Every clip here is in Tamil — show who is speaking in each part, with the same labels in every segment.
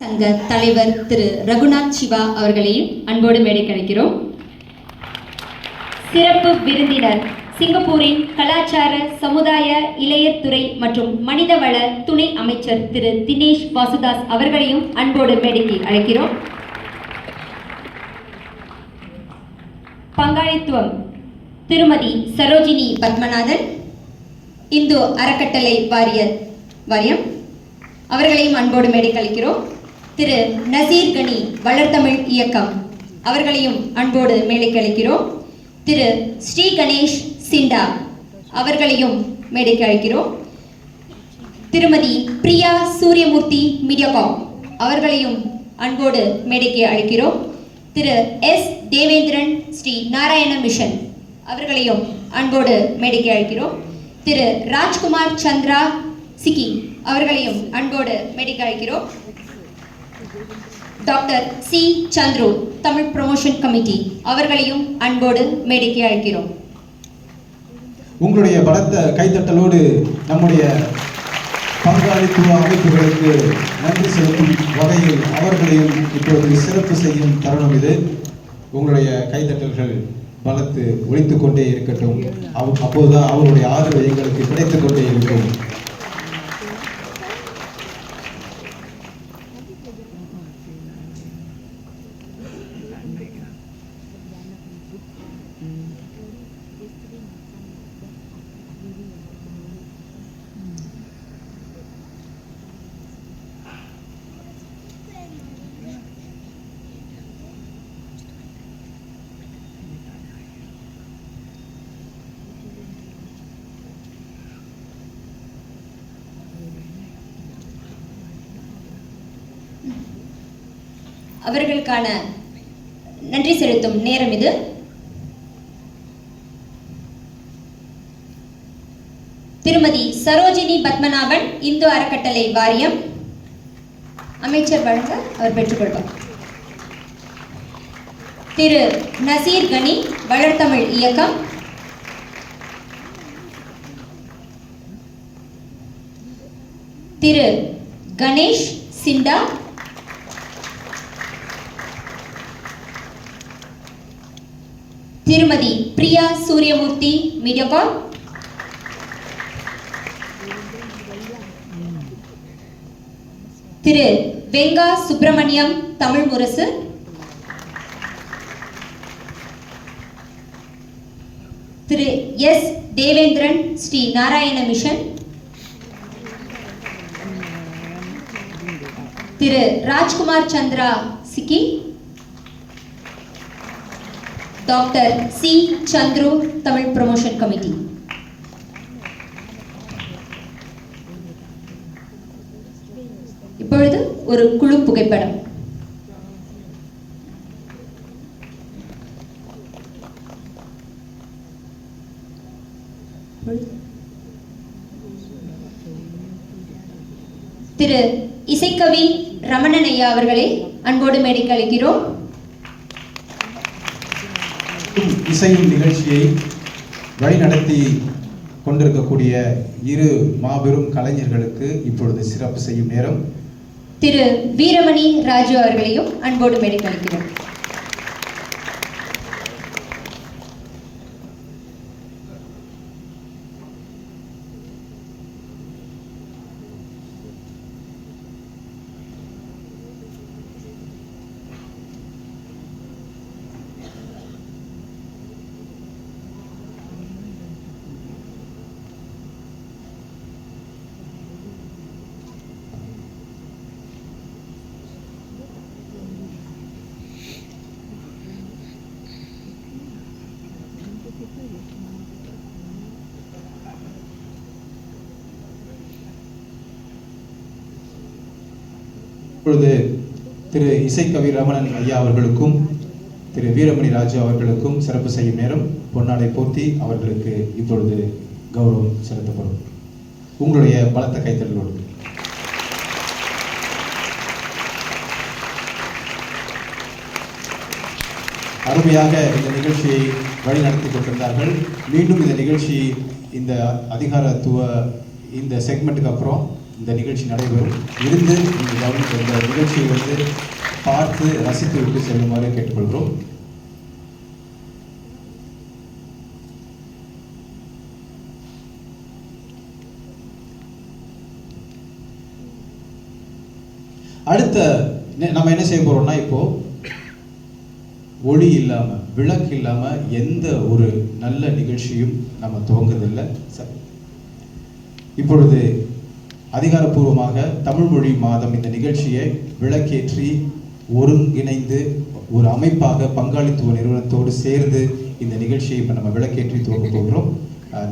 Speaker 1: சங்க தலைவர் திரு ரகுநாத் சிவா அவர்களையும் அன்போடு மேடைக்கு அழைக்கிறோம். சிறப்பு விருந்தினர் சிங்கப்பூரின் கலாச்சார சமுதாய இளையர் துறை மற்றும் மனிதவள துணை அமைச்சர் திரு தினேஷ் வாசுதாஸ் அவர்களையும் அன்போடு மேடைக்கு அழைக்கிறோம். பங்காளித்துவம் திருமதி சரோஜினி பத்மநாதன், இந்து அறக்கட்டளை வாரியம் அவர்களையும் அன்போடு மேடைக்கு அழைக்கிறோம். திரு நசீர் கனி வளர்த்தமிழ் இயக்கம் அவர்களையும் அன்போடு மேடைக்கு அழைக்கிறோம். திரு ஸ்ரீ கணேஷ் சிண்டா அவர்களையும் மேடைக்கு அழைக்கிறோம். திருமதி பிரியா சூரியமூர்த்தி மீடியாகாம் அவர்களையும் அன்போடு மேடைக்கு அழைக்கிறோம். திரு எஸ் தேவேந்திரன் ஸ்ரீ நாராயண மிஷன் அவர்களையும் அன்போடு மேடைக்கு அழைக்கிறோம். திரு ராஜ்குமார் சந்திரா சிக்கி அவர்களையும் அன்போடு மேடைக்கு அழைக்கிறோம். Doctor C Chandru Tamil promotion committee அவர்களையும் அன்போடு மேடைக்கு அழைக்கிறோம்.
Speaker 2: உங்களுடைய பலத்த கைத்தட்டலோடு நம்முடைய பங்காளித்துவ அமைப்புகளுக்கு நன்றி செலுத்தும் வகையில் அவர்களையும் இப்பொழுது சிறப்பு செய்யும் தருணம் இது. உங்களுடைய கைத்தட்டல்கள் பலத்து ஒழித்துக் கொண்டே இருக்கட்டும். அப்போதுதான் அவருடைய ஆதரவு எங்களுக்கு கிடைத்துக் கொண்டே இருக்கும்.
Speaker 1: அவர்களுக்கான நன்றி செலுத்தும் நேரம் இது. திருமதி சரோஜினி பத்மநாபன், இந்து அறக்கட்டளை வாரியம் அமைச்சர் வழங்க அவர் பெற்றுக்கொள்வார். திரு நசீர் கனி வளர்த்தமிழ் இயக்கம், திரு கணேஷ் சிண்டா, திருமதி பிரியா சூரியமூர்த்தி மீடியாகாம், திரு வெங்கா சுப்பிரமணியம் தமிழ் முரசு, திரு எஸ் தேவேந்திரன் ஸ்ரீ நாராயண மிஷன், திரு ராஜ்குமார் சந்திரா சிக்கி, doctor C Chandru Tamil promotion committee. இப்பொழுது ஒரு குழு புகைப்படம். திரு இசைக்கவி ரமணன் ஐயா அவர்களை அன்போடு மேடைக்கு அழைக்கிறோம்.
Speaker 2: இசையும் நிகழ்ச்சியை வழிநடத்தி கொண்டிருக்கக்கூடிய இரு மாபெரும் கலைஞர்களுக்கு இப்பொழுது சிறப்பு செய்யும் நேரம்.
Speaker 1: திரு வீரமணி ராஜு அவர்களையும் அன்போடு மேடைக்கு அழைக்கிறோம்.
Speaker 2: இப்பொழுது திரு இசைக்கவி ரமணன் ஐயா அவர்களுக்கும் திரு வீரமணி ராஜு அவர்களுக்கும் சிறப்பு செய்யும் நேரம். பொன்னாடை போர்த்தி அவர்களுக்கு இப்பொழுது கௌரவம் செலுத்தப்படும். உங்களுடைய பலத்த கைத்தட்டலோடு. அருமையாக இந்த நிகழ்ச்சியை வழிநடத்தி கொண்டிருந்தார்கள். மீண்டும் இந்த நிகழ்ச்சி இந்த அதிகாரத்துவ இந்த செக்மெண்ட்டுக்கு அப்புறம் இந்த நிகழ்ச்சி நடைபெறும். இருந்து நீங்கள் இந்த நிகழ்ச்சியை பார்த்து ரசித்து விட்டு செல்லுமாறு கேட்டுக்கொள்கிறோம். அடுத்த நம்ம என்ன செய்ய போறோம்னா, இப்போ ஒளி இல்லாம, விளக்கு இல்லாம எந்த ஒரு நல்ல நிகழ்ச்சியும் நம்ம துவங்குறதில்லை. இப்பொழுது அதிகாரப்பூர்வமாக தமிழ் மொழி மாதம் இந்த நிகழ்ச்சியை விளக்கேற்றி ஒருங்கிணைந்து ஒரு அமைப்பாக பங்காளித்துவ நிறுவனத்தோடு சேர்ந்து இந்த நிகழ்ச்சியை இப்போ நம்ம விளக்கேற்றி துவங்க போகிறோம்.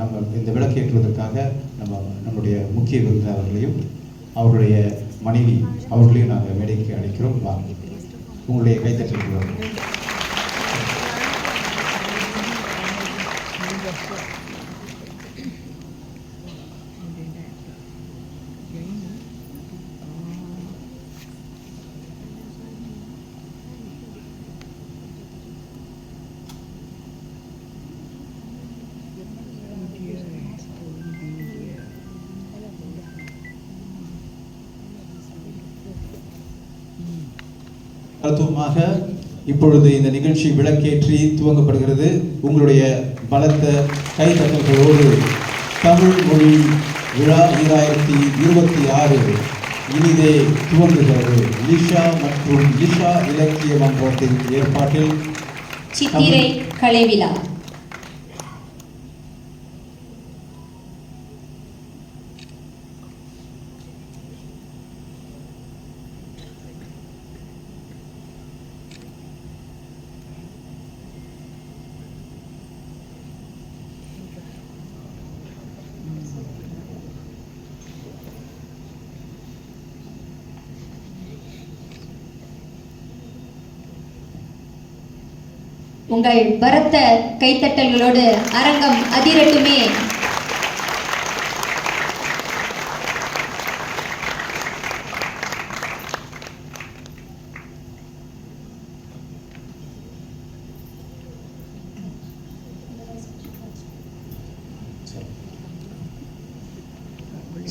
Speaker 2: நம்ம இந்த விளக்கேற்றுவதற்காக நம்முடைய முக்கிய விருந்தினர்களையும் அவருடைய மனைவி அவர்களையும் நாங்கள் மேடைக்கு அழைக்கிறோம். வாங்க, உங்களுடைய கைத்தட்டல். மருத்துவமாக இப்பொழுது இந்த நிகழ்ச்சி விளக்கேற்றி துவங்கப்படுகிறது. உங்களுடைய பலத்த கைத்தட்டல்களோடு தமிழ் மொழி விழா 2026 இனிதே துவங்குகிறது. லிஷா மற்றும் லிஷா இலக்கிய மன்றத்தின் ஏற்பாட்டில்
Speaker 1: சித்திரை கலை விழா. உங்கள் பரத்த கைத்தட்டல்களோடு அரங்கம் அதிரட்டுமே.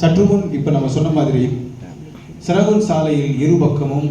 Speaker 2: சற்று முன் இப்ப நம்ம சொன்ன மாதிரி சிறகுன் சாலையில் இரு பக்கமும்